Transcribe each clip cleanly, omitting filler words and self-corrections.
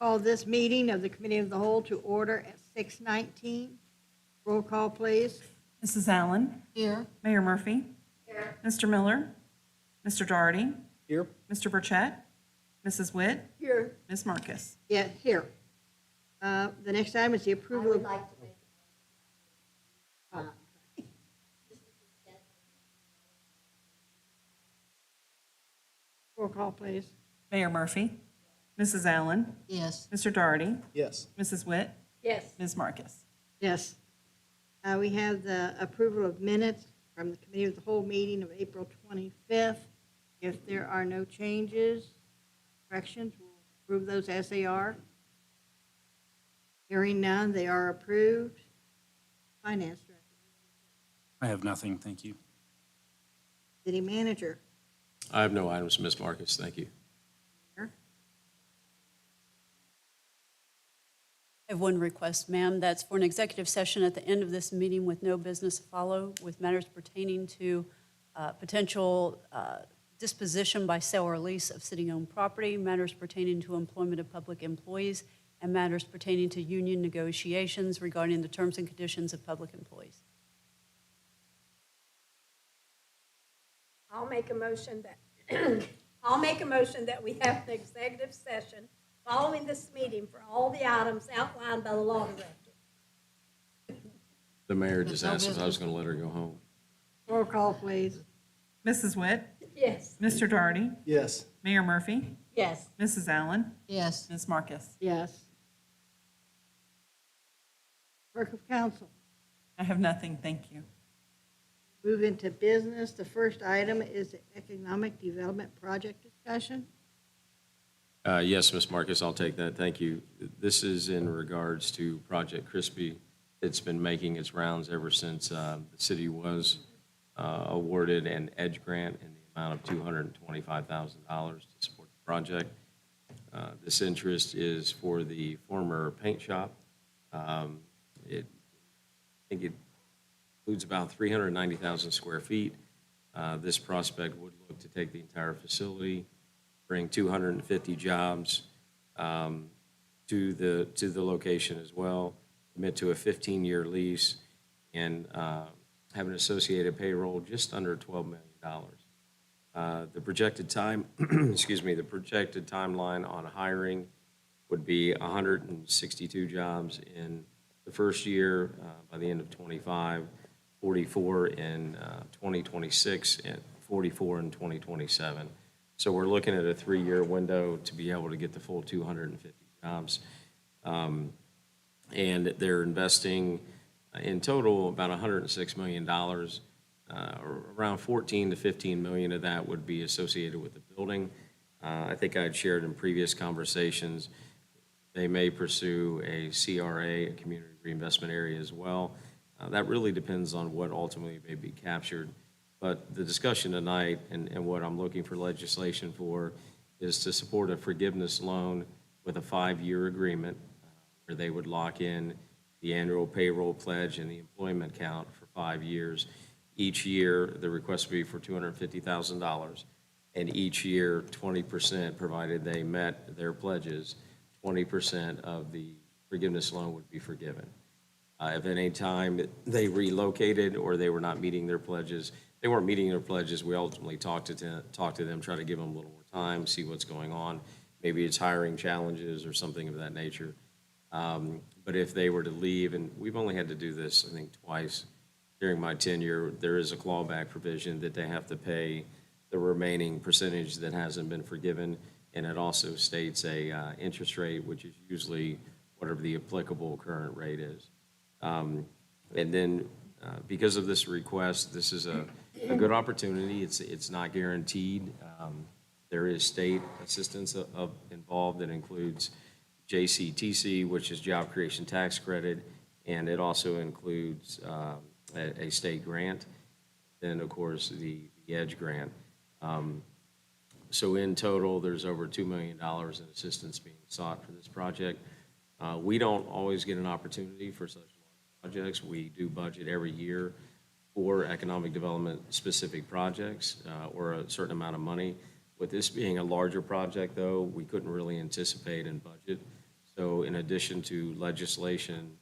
Call this meeting of the Committee of the Whole to order at 6:19. Roll call, please. Mrs. Allen. Here. Mayor Murphy. Here. Mr. Miller. Mr. Doherty. Here. Mr. Burchett. Mrs. Witt. Here. Ms. Marcus. Yeah, here. The next item is the approval of. like to make Roll call, please. Mayor Murphy. Mrs. Allen. Yes. Mr. Doherty. Yes. Mrs. Witt. Yes. Ms. Marcus. Yes. We have the approval of minutes from the Committee of the Whole meeting of April 25th. If there are no changes, corrections, we'll approve those as they are. Hearing none, they are approved. Finance Director, I have nothing, thank you. City Manager. I have no items, Ms. Marcus. Thank you. I have one request, ma'am. That's for an executive session at the end of this meeting with no business to follow with matters pertaining to potential disposition by sale or lease of city-owned property, matters pertaining to employment of public employees, and matters pertaining to union negotiations regarding the terms and conditions of public employees. I'll make a motion that, we have an executive session following this meeting for all the items outlined by the law director. The mayor just asked if I was going to let her go home. Roll call, please. Mrs. Witt. Yes. Mr. Doherty. Yes. Mayor Murphy. Yes. Mrs. Allen. Yes. Ms. Marcus. Yes. Clerk of Council. I have nothing, thank you. Move into business. The first item is the Economic Development Project discussion. Yes, Ms. Marcus, I'll take that. Thank you. This is in regards to Project Crispy. It's been making its rounds ever since the city was awarded an EDGE grant in the amount of $225,000 to support the project. This interest is for the former paint shop. I think it includes about 390,000 square feet. This prospect would look to take the entire facility, bring 250 jobs to the location as well, commit to a 15-year lease, and have an associated payroll just under $12 million. The projected time, the projected timeline on hiring would be 162 jobs in the first year by the end of 25, 44 in 2026, and 44 in 2027. So we're looking at a 3-year window to be able to get the full 250 jobs. And they're investing in total about $106 million. Around 14 to 15 million of that would be associated with the building. I think I had shared in previous conversations, they may pursue a CRA, a community reinvestment area as well. That really depends on what ultimately may be captured. But the discussion tonight and what I'm looking for legislation for is to support a forgiveness loan with a 5-year agreement where they would lock in the annual payroll pledge and the employment count for 5 years. Each year, the request would be for $250,000, and each year, 20%, provided they met their pledges, 20% of the forgiveness loan would be forgiven. If at any time they relocated or they were not meeting their pledges, they weren't meeting their pledges, we ultimately talk to them, try to give them a little more time, see what's going on. Maybe it's hiring challenges or something of that nature. But if they were to leave, and we've only had to do this, I think, twice during my tenure, there is a clawback provision that they have to pay the remaining percentage that hasn't been forgiven, and it also states a interest rate, which is usually whatever the applicable current rate is. And then because of this request, this is a good opportunity. It's not guaranteed. There is state assistance involved that includes JCTC, which is Job Creation Tax Credit, and it also includes a state grant, then, of course, the EDGE grant. So in total, there's over $2 million in assistance being sought for this project. We don't always get an opportunity for such large projects. We do budget every year for economic development specific projects or a certain amount of money. With this being a larger project, though, we couldn't really anticipate and budget So in addition to legislation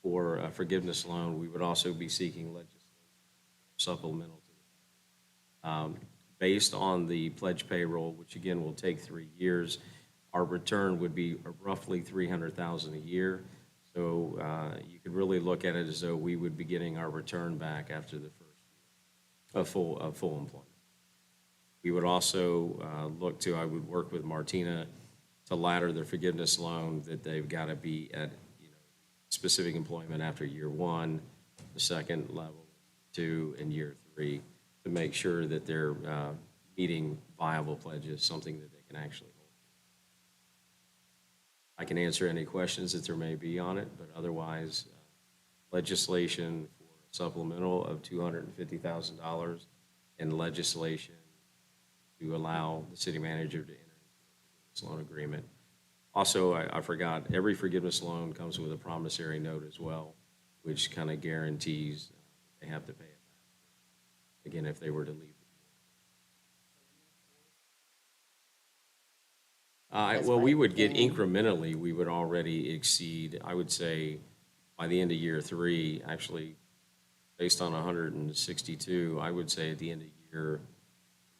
for a forgiveness loan, we would also be seeking legislation supplemental to based on the pledge payroll, which again will take 3 years, our return would be roughly $300,000 a year. So you could really look at it as though we would be getting our return back after the first year of full employment. We would also look to, I would work with Martina to ladder the forgiveness loan that they've got to be at, specific employment after year 1, the second level, 2, and year 3, to make sure that they're meeting viable pledges, something that they can actually hold. I can answer any questions that there may be on it, but otherwise, legislation for supplemental of $250,000 and legislation to allow the city manager to enter into this loan agreement. Also, I forgot, every forgiveness loan comes with a promissory note as well, which kind of guarantees they have to pay it back, again, if they were to leave. Well, we would get incrementally, we would already exceed, I would say, by the end of year 3, actually, based on 162, I would say at the end of year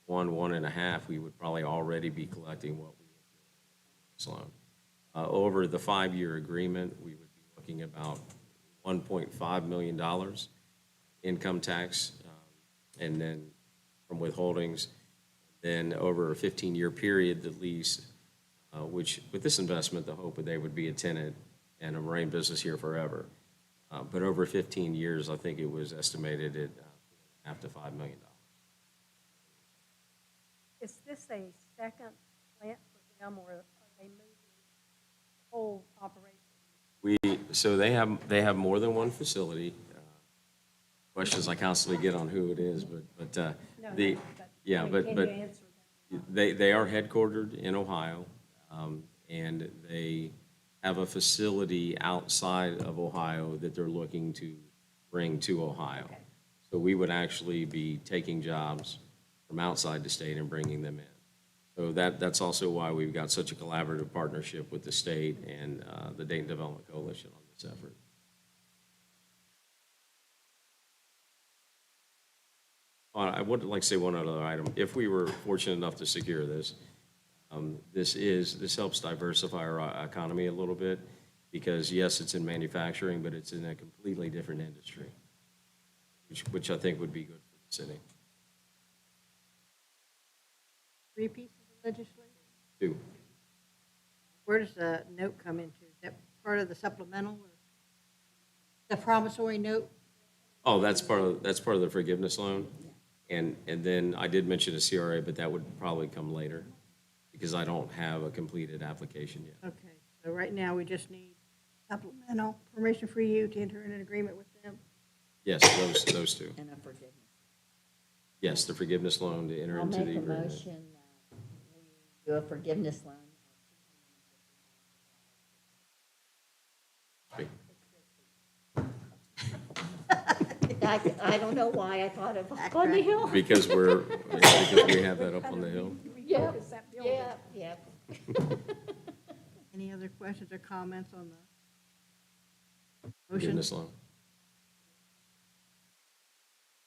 1.5, we would probably already be collecting what we would loan. Over the 5-year agreement, we would be looking about $1.5 million income tax, and then from withholdings. Then over a 15-year period, the lease, which with this investment, the hope that they would be a tenant and a marine business here forever. But over 15 years, I think it was estimated at $4.5 to $5 million. Is this a second plant for them, or are they moving the whole operation? So they have more than one facility. Questions I constantly get on who it is, but No, the, no, but yeah, can but you answer that? they are headquartered in Ohio, and they have a facility outside of Ohio that they're looking to bring to Ohio. Okay. So we would actually be taking jobs from outside the state and bringing them in. So that's also why we've got such a collaborative partnership with the state and the Dayton Development Coalition on this effort. I would like to say one other item. If we were fortunate enough to secure this, this helps diversify our economy a little bit, because yes, it's in manufacturing, but it's in a completely different industry, which I think would be good for the city. 3 pieces of legislation? 2. Where does the note come into? Is that part of the supplemental or the promissory note? Oh, that's part of the forgiveness loan. And then I did mention a CRA, but that would probably come later because I don't have a completed application yet. Okay, so right now we just need supplemental permission for you to enter in an agreement with them. Yes, those 2. And a forgiveness. Yes, the forgiveness loan to enter I'll into make the a agreement. motion that we do a forgiveness loan. I don't know why I thought of on the hill. Because we have that up on the hill. Yeah, Refocus that building. yeah. Any other questions or comments on the motion? Forgiveness loan.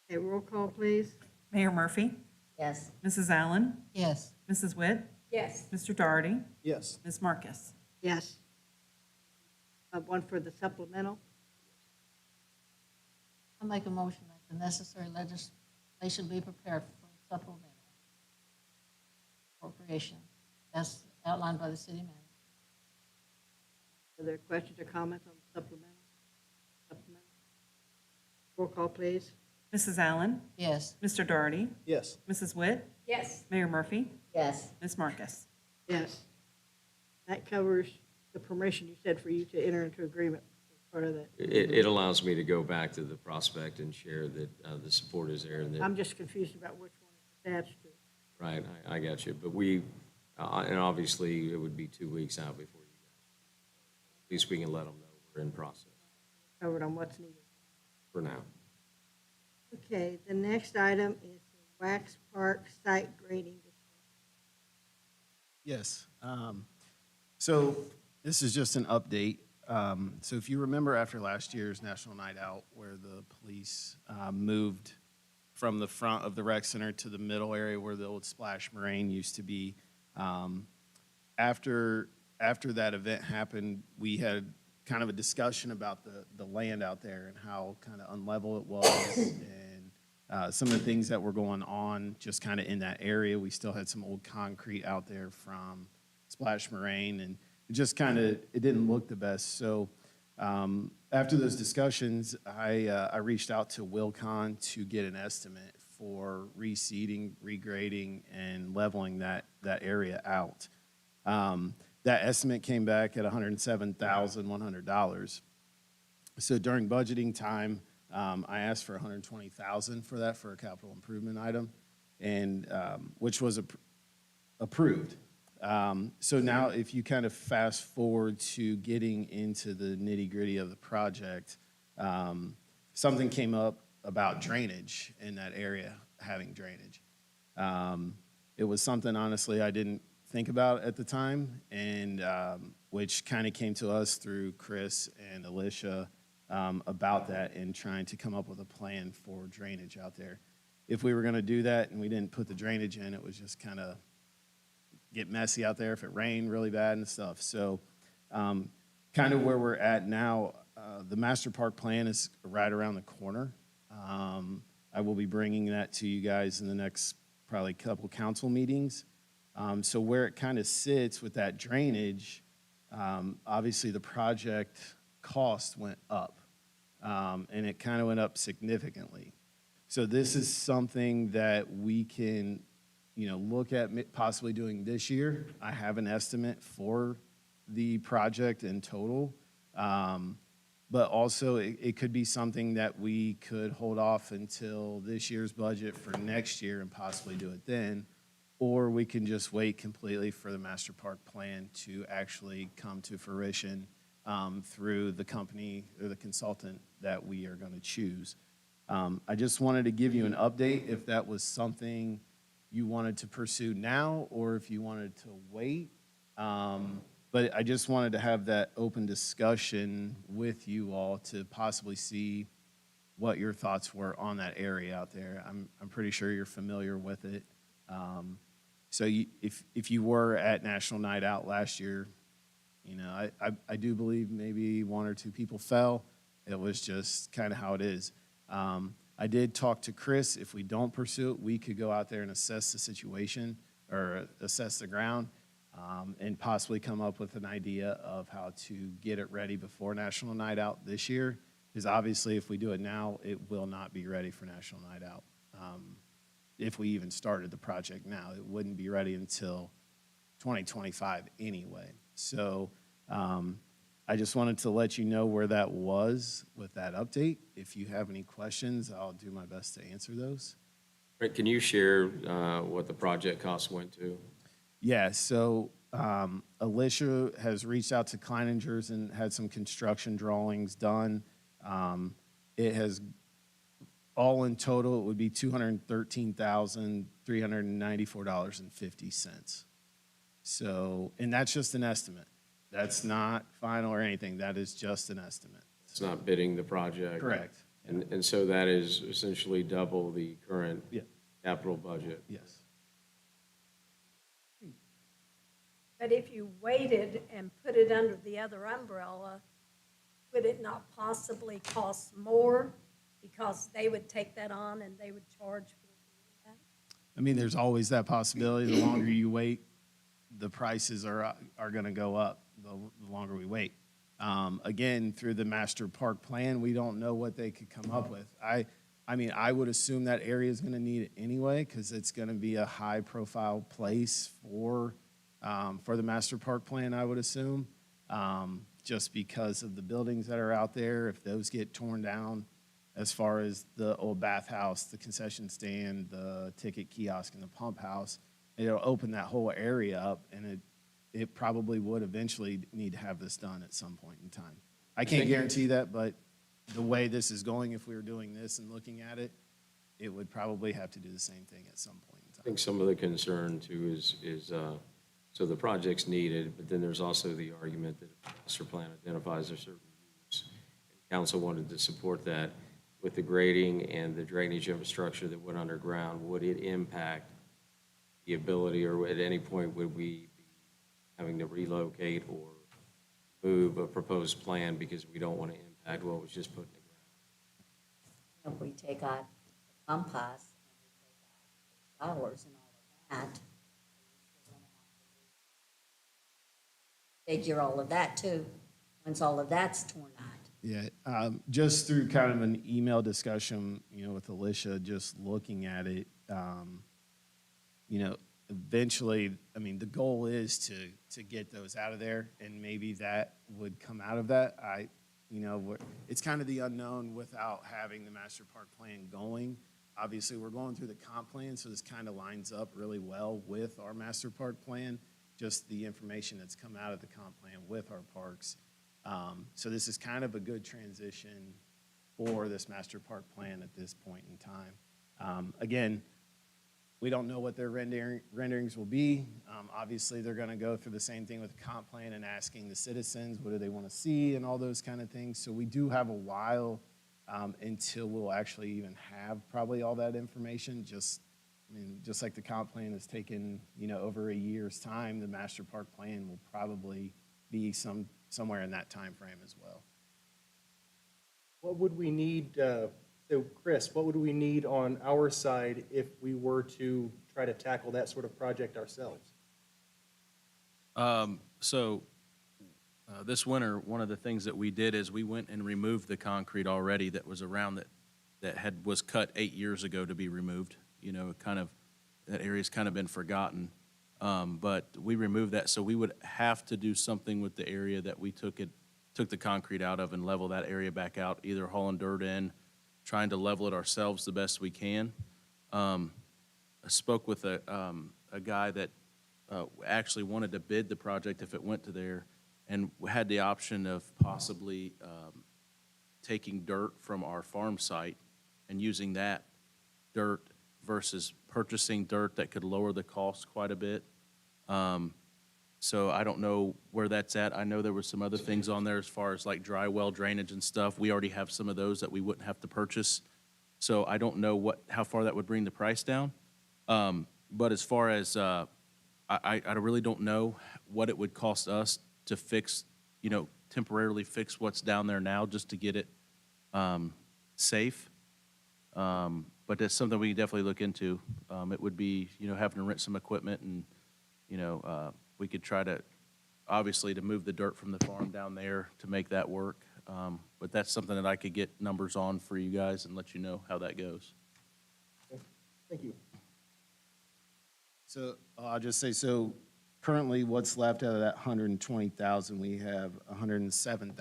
Okay, roll call, please. Mayor Murphy, Yes. Mrs. Allen, Yes. Mrs. Witt, Yes, Mr. Doherty, Yes. Ms. Marcus. Yes. One for the supplemental. I'll make a motion that the necessary legislation be prepared for supplemental appropriation as outlined by the city manager. Are there questions or comments on the supplemental? Supplemental. Roll call, please. Mrs. Allen, Yes. Mr. Doherty, Yes. Mrs. Witt, yes, Mayor Murphy, Yes. Ms. Marcus. Yes. That covers the permission you said for you to enter into agreement as part of that. It allows me to go back to the prospect and share that the support is there and that, I'm just confused about which one it's attached to. right, I got you. But we, and obviously it would be 2 weeks out before you guys. At least we can let them know we're in process Covered on what's needed. for now. Okay, the next item is the Wax Park site grading. Yes. So This is just an update. So if you remember after last year's National Night Out, where the police moved from the front of the rec center to the middle area where the old Splash Moraine used to be, after that event happened, we had kind of a discussion about the land out there and how kind of unlevel it was and some of the things that were going on just kind of in that area. We still had some old concrete out there from Splash Moraine, and it just kind of, it didn't look the best. So after those discussions, I reached out to Wilcon to get an estimate for reseeding, regrading, and leveling that area out. That estimate came back at $107,100. So during budgeting time, I asked for $120,000 for that for a capital improvement item, and which was approved. So now if you kind of fast forward to getting into the nitty gritty of the project, something came up about drainage in that area, having drainage. It was something, honestly, I didn't think about at the time, and which kind of came to us through Chris and Alicia about that and trying to come up with a plan for drainage out there. If we were going to do that and we didn't put the drainage in, it was just kind of get messy out there if it rained really bad and stuff. So kind of where we're at now, the master park plan is right around the corner. I will be bringing that to you guys in the next probably couple council meetings. So where it kind of sits with that drainage, obviously the project cost went up, and it kind of went up significantly. So this is something that we can, look at possibly doing this year. I have an estimate for the project in total, but also it could be something that we could hold off until this year's budget for next year and possibly do it then. Or we can just wait completely for the master park plan to actually come to fruition through the company or the consultant that we are going to choose. I just wanted to give you an update if that was something you wanted to pursue now or if you wanted to wait. But I just wanted to have that open discussion with you all to possibly see what your thoughts were on that area out there. I'm pretty sure you're familiar with it. So if you were at National Night Out last year, I do believe maybe one or two people fell. It was just kind of how it is. I did talk to Chris. If we don't pursue it, we could go out there and assess the situation or assess the ground and possibly come up with an idea of how to get it ready before National Night Out this year. Because obviously if we do it now, it will not be ready for National Night Out. If we even started the project now, it wouldn't be ready until 2025 anyway. So I just wanted to let you know where that was with that update. If you have any questions, I'll do my best to answer those. Rick, can you share what the project cost went to? Yeah, so Alicia has reached out to Kleiningers and had some construction drawings done. It has, all in total, it would be $213,394.50. So, and that's just an estimate. That's not final or anything. That is just an estimate. It's not bidding the project? Correct. And so that is essentially double the current Yeah. capital budget? Yes. But if you waited and put it under the other umbrella, would it not possibly cost more because they would take that on and they would charge for that? I mean, there's always that possibility. The longer you wait, the prices are going to go up the longer we wait. Again, through the master park plan, we don't know what they could come up with. I mean, I would assume that area is going to need it anyway because it's going to be a high-profile place for the master park plan, I would assume, just because of the buildings that are out there. If those get torn down, as far as the old bathhouse, the concession stand, the ticket kiosk, and the pump house, it'll open that whole area up, and it probably would eventually need to have this done at some point in time. I can't guarantee that, but the way this is going, if we were doing this and looking at it, it would probably have to do the same thing at some point in I time. think some of the concern too is So the project's needed, but then there's also the argument that if the master plan identifies a certain use, and council wanted to support that with the grading and the drainage infrastructure that went underground, would it impact the ability, or at any point would we be having to relocate or move a proposed plan because we don't want to impact what was just put in the ground? If we take out compost and we take out flowers and all of that, figure all of that too, once all of that's torn out. Yeah, just through kind of an email discussion, with Alicia, just looking at it, eventually, the goal is to get those out of there, and maybe that would come out of that. It's kind of the unknown without having the master park plan going. Obviously, we're going through the comp plan, so this kind of lines up really well with our master park plan, just the information that's come out of the comp plan with our parks. So this is kind of a good transition for this master park plan at this point in time. Again, we don't know what their renderings will be. Obviously, they're going to go through the same thing with the comp plan and asking the citizens, what do they want to see and all those kind of things. So we do have a while until we'll actually even have probably all that information. Just like the comp plan has taken, over a year's time, the master park plan will probably be somewhere in that time frame as well. What would we need, so Chris, what would we need on our side if we were to try to tackle that sort of project ourselves? This winter, one of the things that we did is we went and removed the concrete already that was around that was cut 8 years ago to be removed. That area's kind of been forgotten. But we removed that, so we would have to do something with the area that we took the concrete out of and level that area back out, either hauling dirt in, trying to level it ourselves the best we can. I spoke with a guy that actually wanted to bid the project if it went to there, and had the option of possibly taking dirt from our farm site and using that dirt versus purchasing dirt that could lower the cost quite a bit. So I don't know where that's at. I know there were some other things on there as far as like dry well drainage and stuff. We already have some of those that we wouldn't have to purchase. So I don't know how far that would bring the price down. But as far as, I really don't know what it would cost us to fix, temporarily fix what's down there now just to get it safe. But that's something we can definitely look into. It would be, having to rent some equipment and, we could try to, obviously, to move the dirt from the farm down there to make that work. But that's something that I could get numbers on for you guys and let you know how that goes. Thank you. So I'll just say, currently what's left out of that 120,000, we have $107,700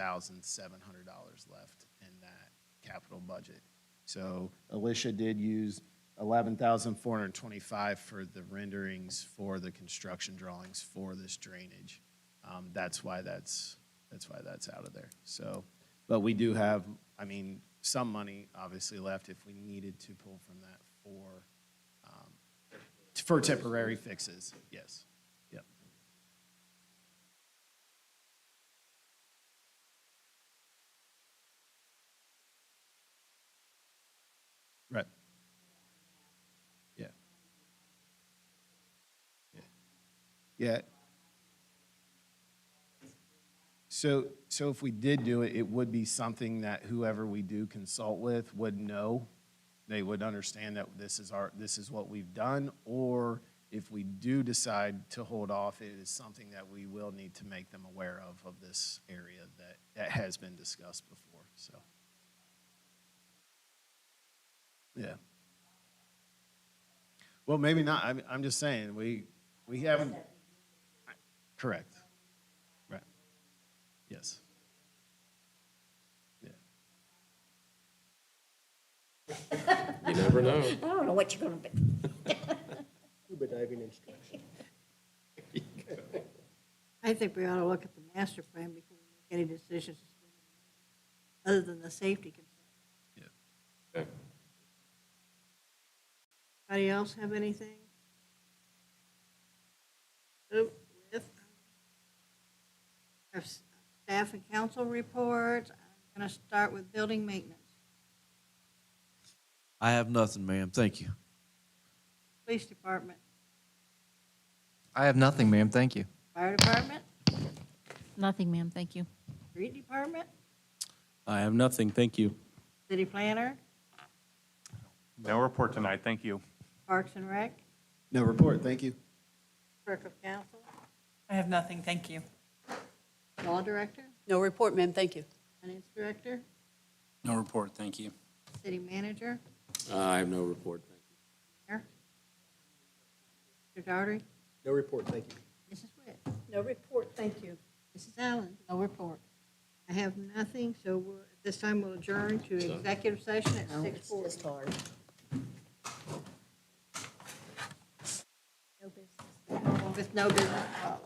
left in that capital budget. So Alicia did use $11,425 for the renderings for the construction drawings for this drainage. That's why that's out of there. So, but we do have, some money obviously left if we needed to pull from that for temporary fixes. Yes. Yep. Right. Yeah. Yeah. So if we did do it, it would be something that whoever we do consult with would know. They would understand that this is what we've done, or if we do decide to hold off, it is something that we will need to make them aware of this area that has been discussed before, so. Yeah. Well, maybe not. I'm just saying, we haven't, correct. Right. Yes. Yeah. You never know. I don't know what you're gonna be. Scuba diving instruction. I think we ought to look at the master plan before we make any decisions, other than the safety concern. Yeah. Okay. Anybody else have anything? Oh, Our staff and council reports. I'm going to start with building maintenance. I have nothing, ma'am. Thank you. Police department, I have nothing, ma'am. Thank you. fire department, Nothing, ma'am, thank you. street department, I have nothing, thank you. city planner, No report tonight, thank you. parks and rec, No report, thank you. clerk of council, I have nothing, thank you. law director, No report, ma'am, thank you. finance director, No report, thank you. city manager, I have no report, thank you. mayor. Mr. Daughtry, No report, thank you. Mrs. Witt, No report, thank you. Mrs. Allen. No report. I have nothing, so at this time we'll adjourn to executive session at No, it's 6:40. just hard. With no business to follow.